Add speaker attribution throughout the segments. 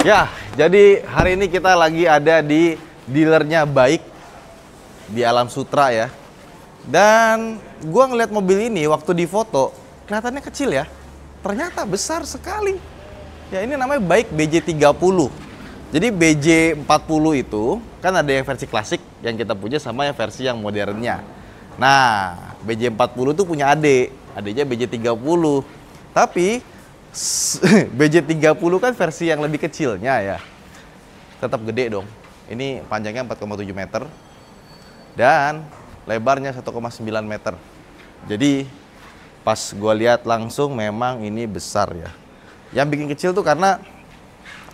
Speaker 1: Ya, jadi hari ini kita lagi ada di dealernya Baik di Alam Sutra ya. Dan gua ngeliat mobil ini waktu di foto kelihatannya kecil ya. Ternyata besar sekali. Ya, ini namanya Baik BJ30. Jadi BJ40 itu kan ada yang versi klasik yang kita punya sama yang versi yang modernnya. Nah, BJ40 itu punya adiknya BJ30. Tapi BJ30 kan versi yang lebih kecilnya ya. Tetap gede dong. Ini panjangnya 4,7 meter dan lebarnya 1,9 meter. Jadi pas gue lihat langsung memang ini besar ya. Yang bikin kecil tuh karena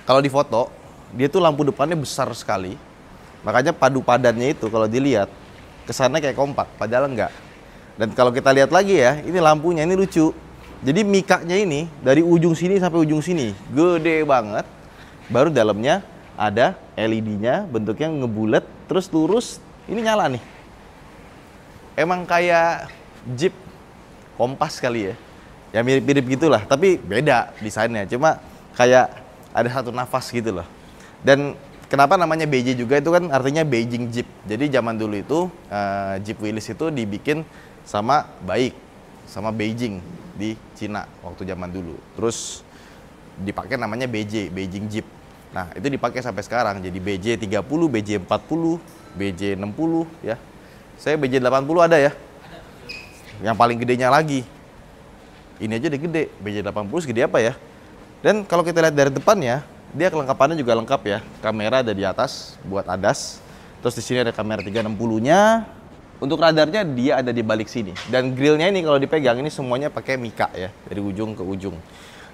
Speaker 1: kalau di foto dia tuh lampu depannya besar sekali. Makanya padu padannya itu kalau dilihat kesannya kayak kompak, padahal enggak. Dan kalau kita lihat lagi ya, ini lampunya ini lucu. Jadi mikanya ini dari ujung sini sampai ujung sini gede banget. Baru dalamnya ada LED-nya, bentuknya ngebulet, terus lurus. Ini nyala nih. Emang kayak Jeep Kompas kali ya. Ya mirip-mirip gitulah, tapi beda desainnya. Cuma kayak ada satu nafas gitu loh. Dan kenapa namanya BJ juga itu kan artinya Beijing Jeep. Jadi zaman dulu itu Jeep Willys itu dibikin sama Baik, sama Beijing di Cina waktu zaman dulu. Terus dipakai namanya BJ, Beijing Jeep. Nah, itu dipakai sampai sekarang jadi BJ30, BJ40, BJ60 ya. Saya BJ80 ada ya. Yang paling gedenya lagi. Ini aja udah gede, BJ80 segede apa ya? Dan kalau kita lihat dari depannya, dia kelengkapannya juga lengkap ya. Kamera ada di atas buat ADAS. Terus di sini ada kamera 360-nya. Untuk radarnya dia ada di balik sini. Dan grillnya ini kalau dipegang ini semuanya pakai mika ya, dari ujung ke ujung.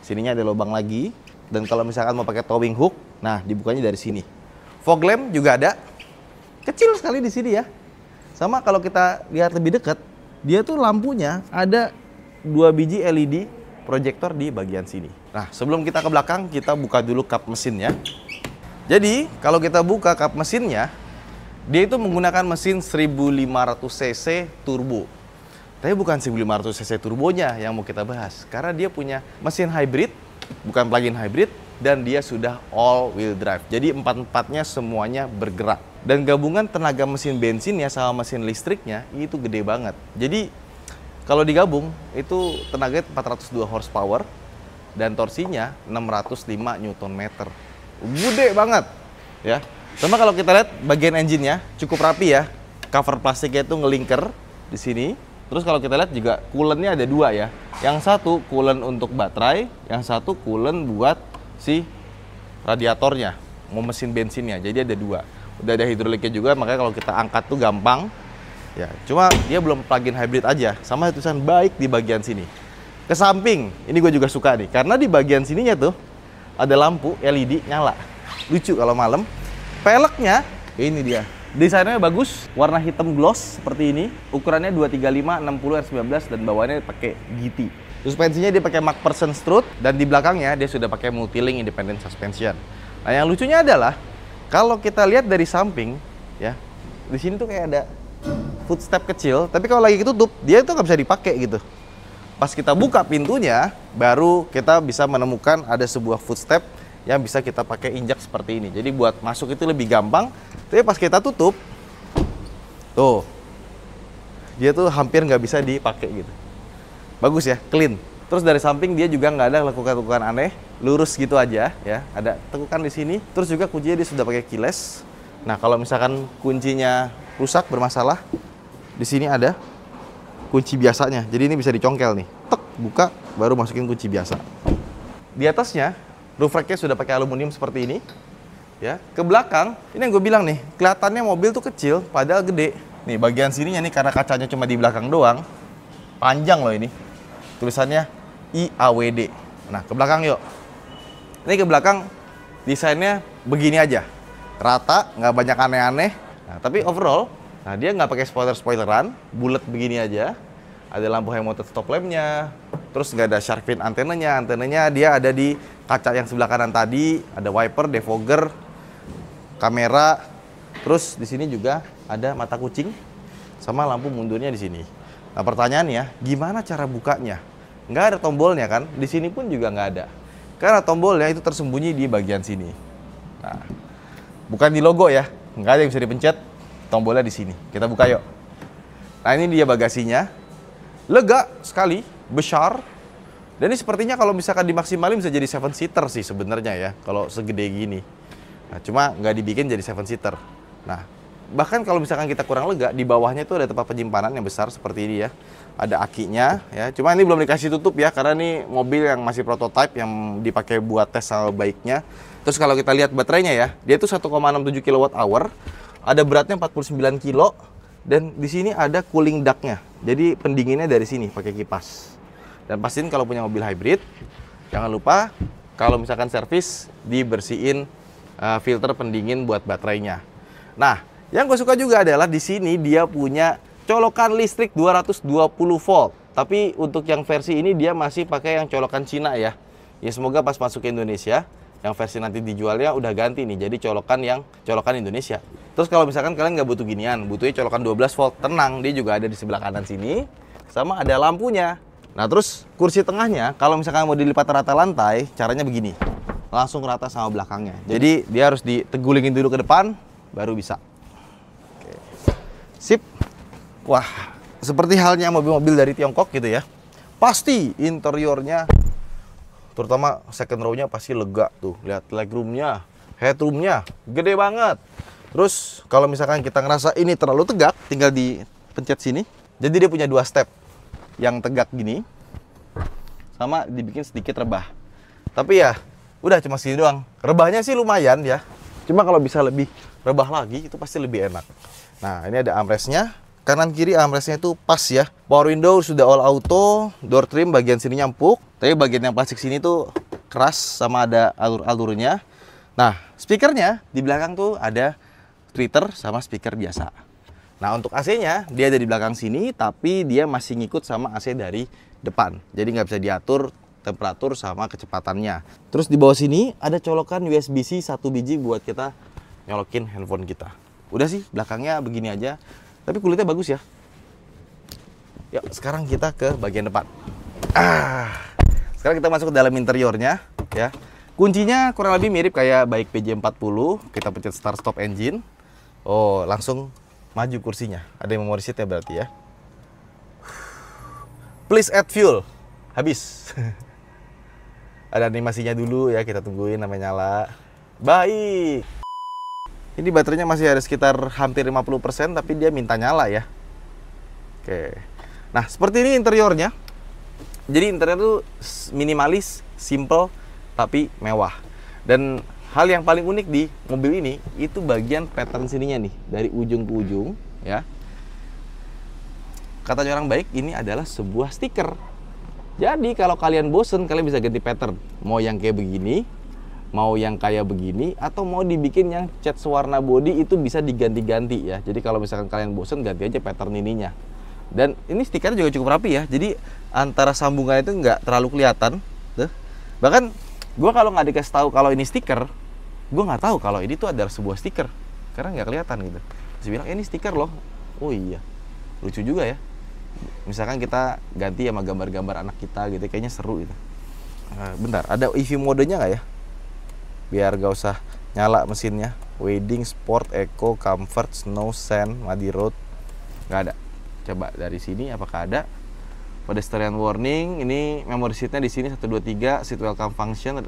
Speaker 1: Sininya ada lubang lagi. Dan kalau misalkan mau pakai towing hook, nah dibukanya dari sini. Fog lamp juga ada. Kecil sekali di sini ya. Sama kalau kita lihat lebih dekat, dia tuh lampunya ada 2 biji LED proyektor di bagian sini. Nah, sebelum kita ke belakang, kita buka dulu kap mesinnya. Jadi, kalau kita buka kap mesinnya, dia itu menggunakan mesin 1500 cc turbo. Tapi bukan 1500 cc turbonya yang mau kita bahas. Karena dia punya mesin hybrid, bukan plug-in hybrid, dan dia sudah all-wheel drive. Jadi empat-empatnya semuanya bergerak. Dan gabungan tenaga mesin bensinnya sama mesin listriknya itu gede banget. Jadi kalau digabung itu tenaganya 402 horsepower dan torsinya 605 Nm. Gede banget ya. Sama kalau kita lihat bagian engine-nya cukup rapi ya. Cover plastiknya itu ngelingker di sini. Terus kalau kita lihat juga coolant-nya ada 2 ya. Yang satu coolant untuk baterai, yang satu coolant buat si radiatornya, mau mesin bensinnya. Jadi ada 2. Udah ada hidroliknya juga, makanya kalau kita angkat tuh gampang. Ya, cuma dia belum plug-in hybrid aja. Sama tulisan Baik di bagian sini. Ke samping, ini gue juga suka nih. Karena di bagian sininya tuh ada lampu LED nyala. Lucu kalau malam. Peleknya, ini dia. Desainnya bagus, warna hitam gloss seperti ini. Ukurannya 235 60 R19 dan bawahnya pakai GT. Suspensinya dia pakai MacPherson strut dan di belakangnya dia sudah pakai multi-link independent suspension. Nah, yang lucunya adalah kalau kita lihat dari samping ya, di sini tuh kayak ada footstep kecil, tapi kalau lagi ketutup dia itu nggak bisa dipakai gitu. Pas kita buka pintunya, baru kita bisa menemukan ada sebuah footstep yang bisa kita pakai injak seperti ini. Jadi buat masuk itu lebih gampang. Tapi pas kita tutup, tuh, dia tuh hampir nggak bisa dipakai gitu. Bagus ya, clean. Terus dari samping dia juga nggak ada lekukan-lekukan aneh, lurus gitu aja ya. Ada tekukan di sini. Terus juga kuncinya dia sudah pakai keyless. Nah, kalau misalkan kuncinya rusak bermasalah, di sini ada kunci biasanya. Jadi ini bisa dicongkel nih. Tek, buka, baru masukin kunci biasa. Di atasnya roof rack-nya sudah pakai aluminium seperti ini. Ya, ke belakang, ini yang gue bilang nih, kelihatannya mobil tuh kecil, padahal gede. Nih, bagian sininya nih, karena kacanya cuma di belakang doang, panjang loh ini. Tulisannya IAWD. Nah, ke belakang yuk. Ini ke belakang, desainnya begini aja. Rata, nggak banyak aneh-aneh. Nah, tapi overall, nah dia nggak pakai spoiler-spoileran, bulat begini aja. Ada lampu high mounted stop lamp-nya. Terus nggak ada shark fin antenanya. Antenanya dia ada di kaca yang sebelah kanan tadi. Ada wiper, defogger, kamera. Terus di sini juga ada mata kucing sama lampu mundurnya di sini. Nah, pertanyaannya, gimana cara bukanya? Nggak ada tombolnya kan? Di sini pun juga nggak ada. Karena tombolnya itu tersembunyi di bagian sini. Nah, bukan di logo ya, nggak ada yang bisa dipencet, tombolnya di sini. Kita buka yuk. Nah, ini dia bagasinya. Lega sekali, besar. Dan ini sepertinya kalau misalkan dimaksimalin bisa jadi 7-seater sih sebenarnya ya, kalau segede gini. Nah, cuma nggak dibikin jadi 7-seater. Nah, bahkan kalau misalkan kita kurang lega, di bawahnya itu ada tempat penyimpanan yang besar seperti ini ya. Ada akinya ya. Cuma ini belum dikasih tutup ya, karena ini mobil yang masih prototype yang dipakai buat tes sama baiknya. Terus kalau kita lihat baterainya ya, dia itu 1,67 kWh, ada beratnya 49 kilo, dan di sini ada cooling duct-nya. Jadi pendinginnya dari sini pakai kipas. Dan pastiin kalau punya mobil hybrid, jangan lupa kalau misalkan servis dibersihin filter pendingin buat baterainya. Nah, yang gue suka juga adalah di sini dia punya colokan listrik 220 volt. Tapi untuk yang versi ini dia masih pakai yang colokan Cina ya. Ya semoga pas masuk ke Indonesia, yang versi nanti dijualnya udah ganti nih. Jadi colokan Indonesia. Terus kalau misalkan kalian nggak butuh ginian, butuhnya colokan 12 volt, tenang, dia juga ada di sebelah kanan sini. Sama ada lampunya. Nah terus kursi tengahnya, kalau misalkan mau dilipat rata lantai, caranya begini. Langsung rata sama belakangnya. Jadi dia harus ditegulingin dulu ke depan, baru bisa. Oke. Sip. Wah, seperti halnya mobil-mobil dari Tiongkok gitu ya. Pasti interiornya, terutama second row-nya pasti lega tuh. Lihat legroom-nya, headroom-nya, gede banget. Terus kalau misalkan kita ngerasa ini terlalu tegak, tinggal dipencet sini. Jadi dia punya 2 step. Yang tegak gini, sama dibikin sedikit rebah. Tapi ya, udah cuma sini doang. Rebahnya sih lumayan ya. Cuma kalau bisa lebih rebah lagi, itu pasti lebih enak. Nah, ini ada armrest-nya. Kanan kiri armrest-nya itu pas ya. Power window sudah all auto, door trim bagian sininya empuk, tapi bagian yang plastik sini tuh keras sama ada alur-alurnya. Nah, speakernya di belakang tuh ada tweeter sama speaker biasa. Nah, untuk AC-nya dia ada di belakang sini, tapi dia masih ngikut sama AC dari depan. Jadi nggak bisa diatur temperatur sama kecepatannya. Terus di bawah sini ada colokan USB-C 1 biji buat kita nyolokin handphone kita. Udah sih, belakangnya begini aja. Tapi kulitnya bagus ya. Yuk, sekarang kita ke bagian depan. Sekarang kita masuk ke dalam interiornya ya. Kuncinya kurang lebih mirip kayak baik PJ40. Kita pencet start stop engine. Oh, langsung maju kursinya. Ada yang memori seat-nya berarti ya. Please add fuel. Habis. Ada animasinya dulu ya, kita tungguin namanya nyala. Baik. Ini baterainya masih ada sekitar hampir 50%, tapi dia minta nyala ya. Oke. Nah, seperti ini interiornya. Jadi interior itu minimalis, simple, tapi mewah. Dan hal yang paling unik di mobil ini, itu bagian pattern sininya nih. Dari ujung ke ujung, ya. Kata orang baik, ini adalah sebuah stiker. Jadi kalau kalian bosen, kalian bisa ganti pattern. Mau yang kayak begini, mau yang kayak begini, atau mau dibikin yang cat warna body, itu bisa diganti-ganti ya. Jadi kalau misalkan kalian bosen, ganti aja pattern ininya. Dan ini stikernya juga cukup rapi ya. Jadi antara sambungan itu nggak terlalu kelihatan. Tuh. Bahkan gue kalau nggak dikasih tahu kalau ini stiker, gue nggak tahu kalau ini tuh adalah sebuah stiker karena nggak kelihatan gitu. Terus bilang ini stiker loh. Oh iya, lucu juga ya. Misalkan kita ganti sama gambar-gambar anak kita gitu, kayaknya seru gitu. Bentar, ada EV modenya nggak ya? Biar gak usah nyala mesinnya. Wedding, Sport, Eco, Comfort, Snow, Sand, Muddy Road. Nggak ada. Coba dari sini apakah ada? Pedestrian warning. Ini memory seatnya di sini 1, 2, 3. Seat welcome function.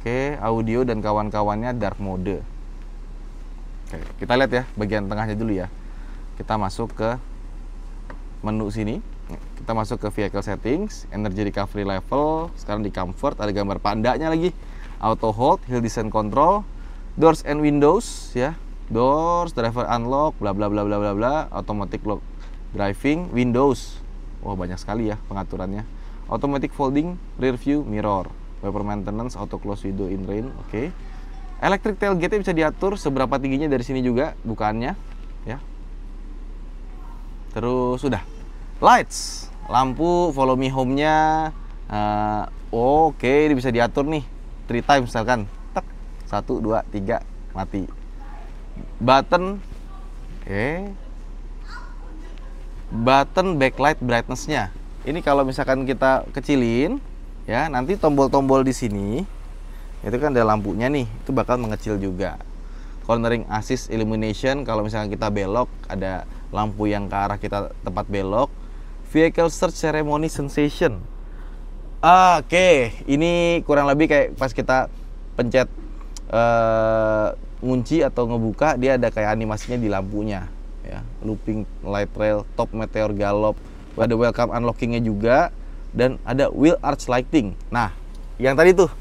Speaker 1: Oke, audio dan kawan-kawannya dark mode. Oke, kita lihat ya bagian tengahnya dulu ya. Kita masuk ke menu sini. Kita masuk ke vehicle settings, energy recovery level. Sekarang di comfort, ada gambar pandanya lagi. Auto hold, hill descent control, doors and windows ya. Doors, driver unlock, bla bla bla bla bla bla, automatic lock driving, windows. Wah, banyak sekali ya pengaturannya. Automatic folding rear view mirror, wiper maintenance, auto close window in rain. Oke. Electric tailgate bisa diatur seberapa tingginya dari sini juga bukaannya ya. Terus sudah. Lights, lampu, follow me home-nya. Oke, ini bisa diatur nih. 3 times misalkan. Tak. 1, 2, 3, mati. Button. Button backlight brightness-nya. Ini kalau misalkan kita kecilin ya, nanti tombol-tombol di sini itu kan ada lampunya nih, itu bakal mengecil juga. Cornering assist illumination, kalau misalnya kita belok ada lampu yang ke arah kita tempat belok. Vehicle search ceremony sensation. Oke, ini kurang lebih kayak pas kita pencet ngunci atau ngebuka, dia ada kayak animasinya di lampunya ya. Looping light rail, top meteor gallop, ada welcome unlockingnya juga, dan ada wheel arch lighting. Nah, yang tadi tuh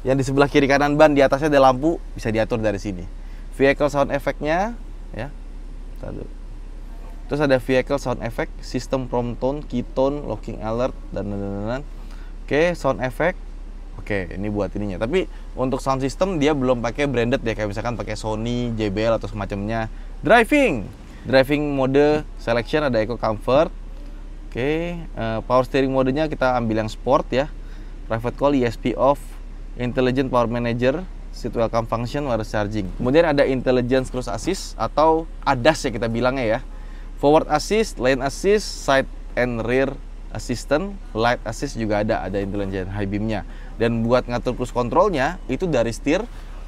Speaker 1: yang di sebelah kiri kanan ban, di atasnya ada lampu, bisa diatur dari sini. Vehicle sound effect-nya ya. Terus ada vehicle sound effect, system prompt tone, key tone, locking alert, dan. Oke, sound effect. Oke, ini buat ininya. Tapi untuk sound system dia belum pakai branded ya, kayak misalkan pakai Sony, JBL atau semacamnya. Driving mode selection ada Eco Comfort. Oke, power steering modenya kita ambil yang sport ya. Private call, ESP off, intelligent power manager, seat welcome function, wireless charging. Kemudian ada intelligence cruise assist atau ADAS ya kita bilangnya ya. Forward assist, lane assist, side and rear assistant, light assist juga ada intelligent high beamnya. Dan buat ngatur cruise controlnya itu dari setir,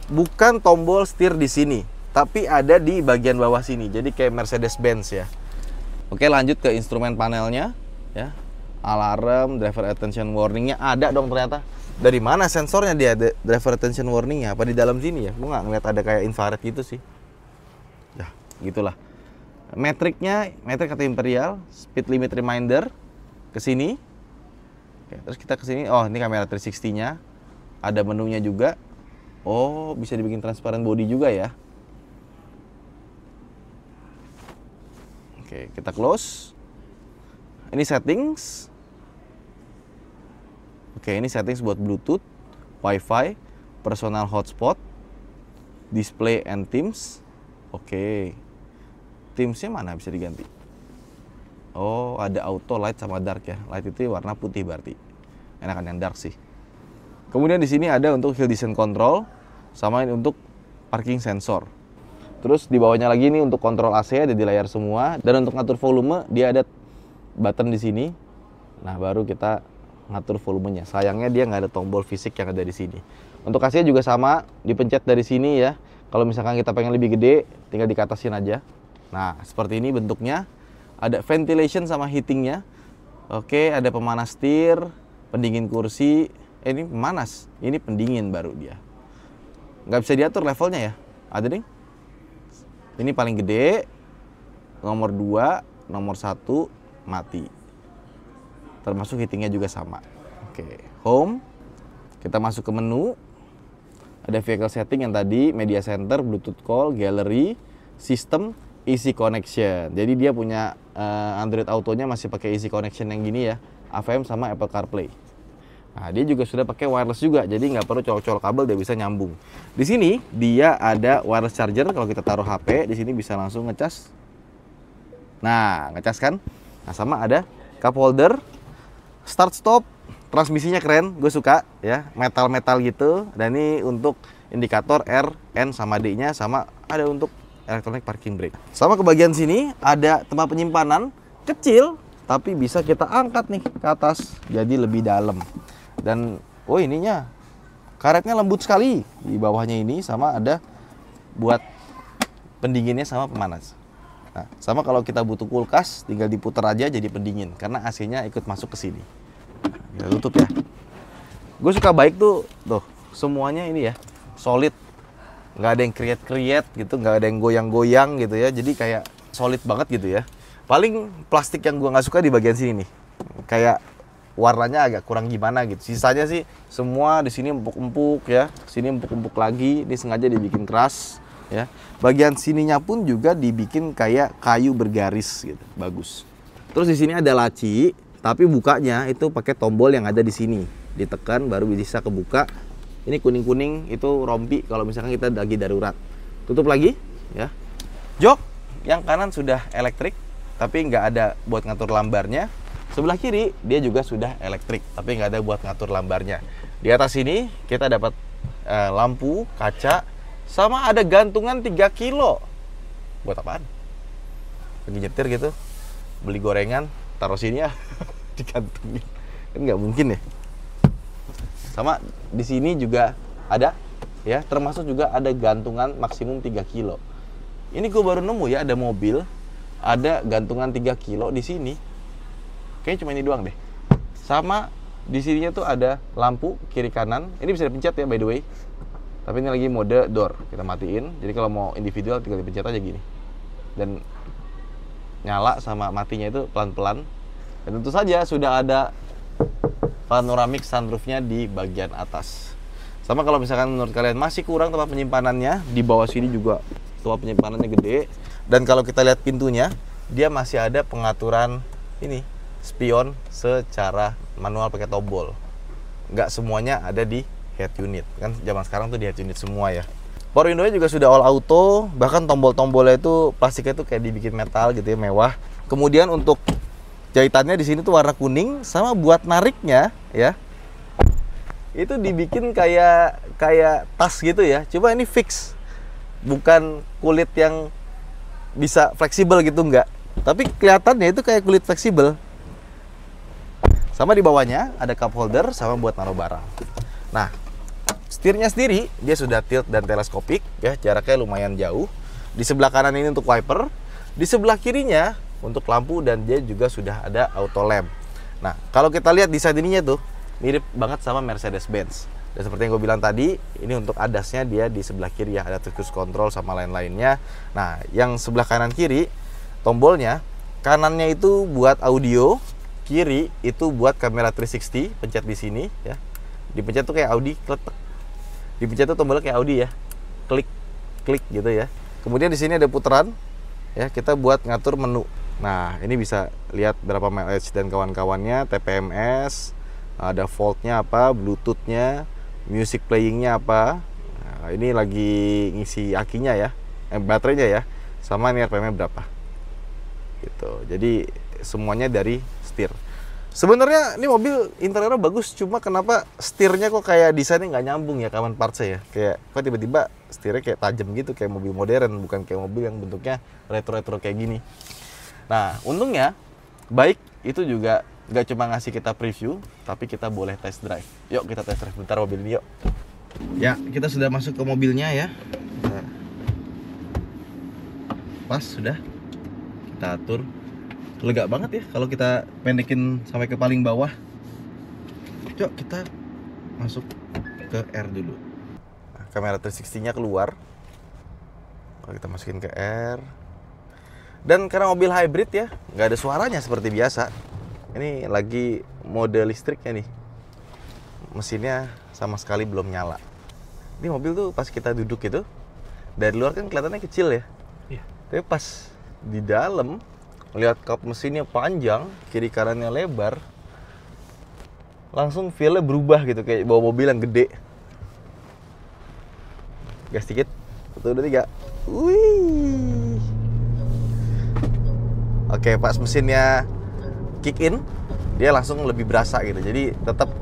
Speaker 1: bukan tombol setir di sini, tapi ada di bagian bawah sini. Jadi kayak Mercedes Benz ya. Oke, lanjut ke instrumen panelnya ya. Alarm, driver attention warningnya ada dong ternyata. Dari mana sensornya dia ada driver attention warningnya? Apa di dalam sini ya? Gue nggak ngeliat ada kayak infrared gitu sih. Ya, gitulah. Metriknya, metrik atau imperial, speed limit reminder ke sini. Oke, terus kita ke sini. Oh, ini kamera 360-nya. Ada menunya juga. Oh, bisa dibikin transparent body juga ya. Oke, kita close. Ini settings. Oke, ini settings buat Bluetooth, Wi-Fi, personal hotspot, display and themes. Oke, themesnya mana bisa diganti? Oh, ada auto, light sama dark ya. Light itu warna putih berarti. Enakan yang dark sih. Kemudian di sini ada untuk hill descent control, sama ini untuk parking sensor. Terus di bawahnya lagi nih untuk kontrol AC ada di layar semua. Dan untuk ngatur volume dia ada button di sini. Nah, baru kita ngatur volumenya. Sayangnya dia nggak ada tombol fisik yang ada di sini. Untuk AC juga sama, dipencet dari sini ya. Kalau misalkan kita pengen lebih gede, tinggal dikatasin aja. Nah, seperti ini bentuknya. Ada ventilation sama heatingnya. Oke, ada pemanas setir, pendingin kursi. Ini pemanas, ini pendingin baru dia. Nggak bisa diatur levelnya ya. Ada nih. Ini paling gede, nomor 2, nomor 1 mati. Termasuk heatingnya juga sama. Oke, home. Kita masuk ke menu. Ada vehicle setting yang tadi, media center, Bluetooth call, gallery, sistem, easy connection. Jadi dia punya Android Auto-nya masih pakai easy connection yang gini ya, AVM sama Apple CarPlay. Nah, dia juga sudah pakai wireless juga, jadi nggak perlu colok-colok kabel, dia bisa nyambung. Di sini dia ada wireless charger, kalau kita taruh HP di sini bisa langsung ngecas. Nah, ngecas kan? Nah, sama ada cup holder. Start stop, transmisinya keren, gue suka ya, metal-metal gitu. Dan ini untuk indikator R, N sama D-nya, sama ada untuk electronic parking brake. Sama ke bagian sini ada tempat penyimpanan kecil, tapi bisa kita angkat nih ke atas, jadi lebih dalam. Dan oh ininya karetnya lembut sekali di bawahnya ini, sama ada buat pendinginnya sama pemanas. Nah, sama kalau kita butuh kulkas, tinggal diputar aja jadi pendingin, karena AC-nya ikut masuk ke sini. Kita tutup ya. Gue suka baik tuh semuanya ini ya, solid. Nggak ada yang kriet-kriet gitu, nggak ada yang goyang-goyang gitu ya. Jadi kayak solid banget gitu ya. Paling plastik yang gue nggak suka di bagian sini nih, kayak warnanya agak kurang gimana gitu. Sisanya sih semua di sini empuk-empuk ya, sini empuk-empuk lagi. Ini sengaja dibikin keras ya. Bagian sininya pun juga dibikin kayak kayu bergaris gitu, bagus. Terus di sini ada laci, tapi bukanya itu pakai tombol yang ada di sini. Ditekan baru bisa kebuka. Ini kuning-kuning itu rompi kalau misalkan kita lagi darurat. Tutup lagi ya. Jok yang kanan sudah elektrik, tapi nggak ada buat ngatur lambarnya. Sebelah kiri dia juga sudah elektrik, tapi nggak ada buat ngatur lambarnya. Di atas ini kita dapat lampu, kaca, sama ada gantungan 3 kilo. Buat apaan? Lagi nyetir gitu, beli gorengan, taruh sini ya, digantungin. Kan nggak mungkin ya. Sama di sini juga ada ya, termasuk juga ada gantungan maksimum 3 kilo. Ini gue baru nemu ya, ada mobil ada gantungan 3 kilo di sini. Kayaknya cuma ini doang deh. Sama di sininya tuh ada lampu kiri kanan. Ini bisa dipencet ya by the way. Tapi ini lagi mode door, kita matiin. Jadi kalau mau individual tinggal dipencet aja gini. Dan nyala sama matinya itu pelan-pelan. Dan tentu saja sudah ada panoramic sunroofnya di bagian atas. Sama kalau misalkan menurut kalian masih kurang tempat penyimpanannya, di bawah sini juga tempat penyimpanannya gede. Dan kalau kita lihat pintunya, dia masih ada pengaturan ini spion secara manual pakai tombol. Nggak semuanya ada di head unit. Kan zaman sekarang tuh di head unit semua ya. Power window-nya juga sudah all auto, bahkan tombol-tombolnya itu plastiknya tuh kayak dibikin metal gitu ya, mewah. Kemudian untuk jahitannya di sini tuh warna kuning, sama buat nariknya ya. Itu dibikin kayak tas gitu ya. Coba ini fix. Bukan kulit yang bisa fleksibel gitu enggak. Tapi kelihatannya itu kayak kulit fleksibel. Sama di bawahnya ada cup holder sama buat naruh barang. Nah, setirnya sendiri dia sudah tilt dan teleskopik ya, jaraknya lumayan jauh. Di sebelah kanan ini untuk wiper, di sebelah kirinya untuk lampu, dan dia juga sudah ada auto lamp. Nah, kalau kita lihat desain ininya tuh mirip banget sama Mercedes-Benz. Dan seperti yang gue bilang tadi, ini untuk ADAS-nya dia di sebelah kiri ya, ada cruise control sama lain-lainnya. Nah, yang sebelah kanan kiri tombolnya, kanannya itu buat audio, kiri itu buat kamera 360, pencet di sini ya. Dipencet tuh kayak Audi, kletek. Dipencet tuh tombolnya kayak Audi ya, klik gitu ya. Kemudian di sini ada putaran ya, kita buat ngatur menu. Nah, ini bisa lihat berapa mileage dan kawan-kawannya, TPMS, ada voltnya apa, bluetoothnya, music playingnya apa. Nah, ini lagi ngisi akinya ya, baterainya ya, sama ini RPM-nya berapa. Gitu. Jadi semuanya dari setir. Sebenarnya ini mobil interiornya bagus, cuma kenapa setirnya kok kayak desainnya nggak nyambung ya kawan parts ya. Kayak kok tiba-tiba setirnya kayak tajam gitu, kayak mobil modern, bukan kayak mobil yang bentuknya retro-retro kayak gini. Nah, untungnya baik itu juga nggak cuma ngasih kita preview, tapi kita boleh test drive. Yuk kita test drive bentar mobil ini yuk. Ya, kita sudah masuk ke mobilnya ya. Pas sudah kita atur. Lega banget ya kalau kita pendekin sampai ke paling bawah. Yuk kita masuk ke R dulu. Nah, kamera 360-nya keluar. Kalau kita masukin ke R. Dan karena mobil hybrid ya, nggak ada suaranya seperti biasa. Ini lagi mode listriknya nih. Mesinnya sama sekali belum nyala. Ini mobil tuh pas kita duduk gitu, dari luar kan kelihatannya kecil ya. Iya. Tapi pas di dalam lihat kap mesinnya panjang, kiri kanannya lebar, langsung feel-nya berubah gitu, kayak bawa mobil yang gede. Gas sedikit, 1, 2, 3. Wih. Oke, pas mesinnya kick in, dia langsung lebih berasa gitu. Jadi tetap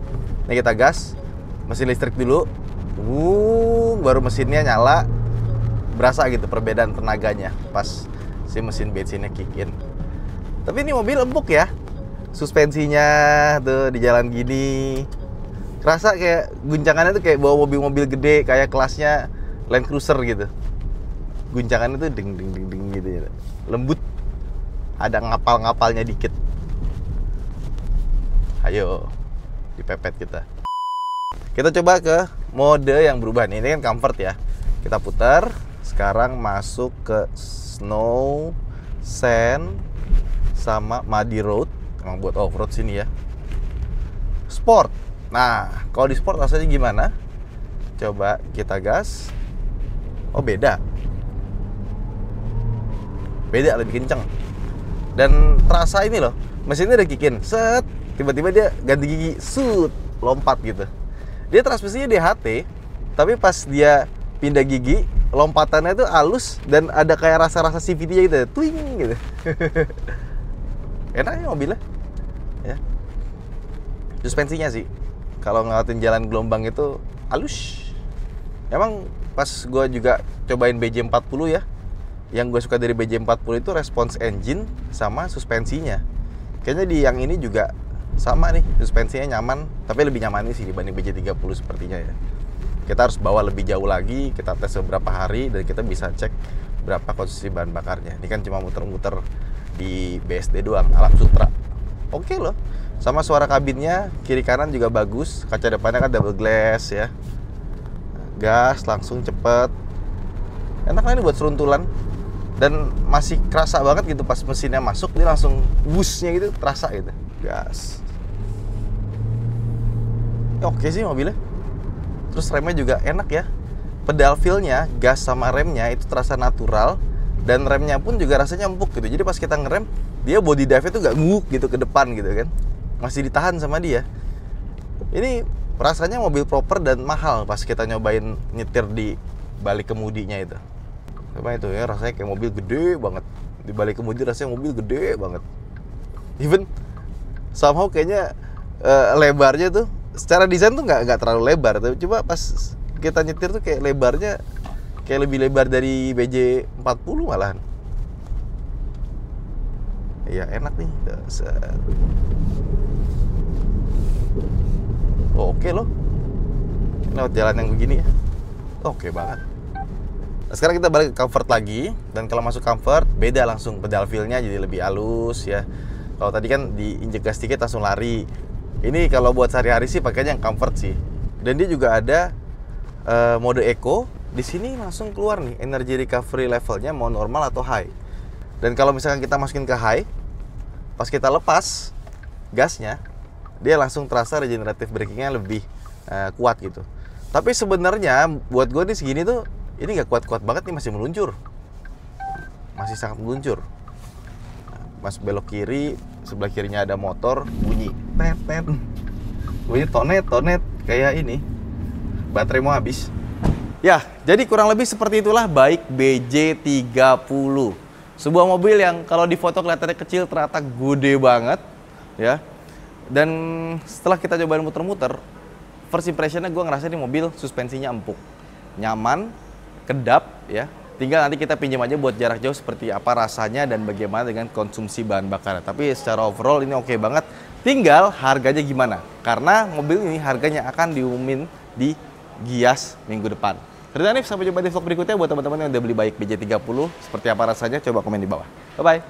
Speaker 1: nih kita gas, mesin listrik dulu, baru mesinnya nyala, berasa gitu perbedaan tenaganya pas si mesin bensinnya kick in. Tapi ini mobil empuk ya, suspensinya tuh di jalan gini, kerasa kayak guncangannya tuh kayak bawa mobil-mobil gede, kayak kelasnya Land Cruiser gitu. Guncangannya tuh ding ding ding ding gitu ya. Lembut, ada ngapal-ngapalnya dikit. Ayo dipepet kita. Kita coba ke mode yang berubah nih. Ini kan comfort ya. Kita putar. Sekarang masuk ke snow, sand, sama muddy road. Emang buat off-road sini ya. Sport. Nah, kalau di sport rasanya gimana? Coba kita gas. Oh, beda. Beda, lebih kenceng. Dan terasa ini loh, mesinnya udah kick in. Set, tiba-tiba dia ganti gigi, sut, lompat gitu. Dia transmisinya DHT, tapi pas dia pindah gigi, lompatannya tuh halus dan ada kayak rasa-rasa CVT-nya gitu, twing gitu. Enak ya mobilnya. Ya. Suspensinya sih, kalau ngelawatin jalan gelombang itu halus. Emang pas gue juga cobain BJ40 ya, yang gue suka dari BJ40 itu respons engine sama suspensinya. Kayaknya di yang ini juga sama nih, suspensinya nyaman, tapi lebih nyaman sih dibanding BJ30 sepertinya ya. Kita harus bawa lebih jauh lagi, kita tes beberapa hari, dan kita bisa cek berapa konsumsi bahan bakarnya. Ini kan cuma muter-muter di BSD doang, Alam Sutra. Oke loh. Sama suara kabinnya, kiri kanan juga bagus. Kaca depannya kan double glass ya. Gas langsung cepet. Enak lah ini buat seruntulan. Dan masih kerasa banget gitu pas mesinnya masuk, dia langsung wushnya gitu, terasa gitu. Gas. Oke sih mobilnya. Terus remnya juga enak ya. Pedal feel-nya, gas sama remnya itu terasa natural. Dan remnya pun juga rasanya empuk gitu. Jadi pas kita ngerem, dia body dive-nya tuh gak nguk gitu ke depan gitu kan. Masih ditahan sama dia. Ini rasanya mobil proper dan mahal pas kita nyobain nyetir di balik kemudinya itu. Coba itu ya, rasanya kayak mobil gede banget. Di balik kemudi rasanya mobil gede banget. Even somehow kayaknya lebarnya tuh secara desain tuh nggak terlalu lebar, tapi coba pas kita nyetir tuh kayak lebarnya kayak lebih lebar dari BJ 40 malahan. Iya enak nih. Oh, oke loh. Lewat jalan yang begini ya. Oke banget. Nah, sekarang kita balik ke comfort lagi, dan kalau masuk comfort beda langsung pedal feel-nya jadi lebih halus ya. Kalau tadi kan diinjek gas dikit langsung lari. Ini kalau buat sehari-hari sih pakainya yang comfort sih. Dan dia juga ada mode eco. Di sini langsung keluar nih energy recovery levelnya mau normal atau high. Dan kalau misalkan kita masukin ke high, pas kita lepas gasnya, dia langsung terasa regenerative braking-nya lebih kuat gitu. Tapi sebenarnya buat gue nih segini tuh ini nggak kuat-kuat banget nih, masih meluncur. Masih sangat meluncur. Pas belok kiri, sebelah kirinya ada motor, bunyi tet. Bunyi tonet kayak ini. Baterai mau habis. Ya, jadi kurang lebih seperti itulah Baik BJ30. Sebuah mobil yang kalau di foto kelihatannya kecil, ternyata gede banget ya. Dan setelah kita cobain muter-muter, first impressionnya gue ngerasa ini mobil suspensinya empuk, nyaman, kedap ya. Tinggal nanti kita pinjam aja buat jarak jauh seperti apa rasanya dan bagaimana dengan konsumsi bahan bakar. Tapi secara overall ini oke banget. Tinggal harganya gimana? Karena mobil ini harganya akan diumumin di Gias minggu depan. Terima kasih, sampai jumpa di vlog berikutnya. Buat teman-teman yang udah beli Baik BJ30, seperti apa rasanya? Coba komen di bawah. Bye-bye.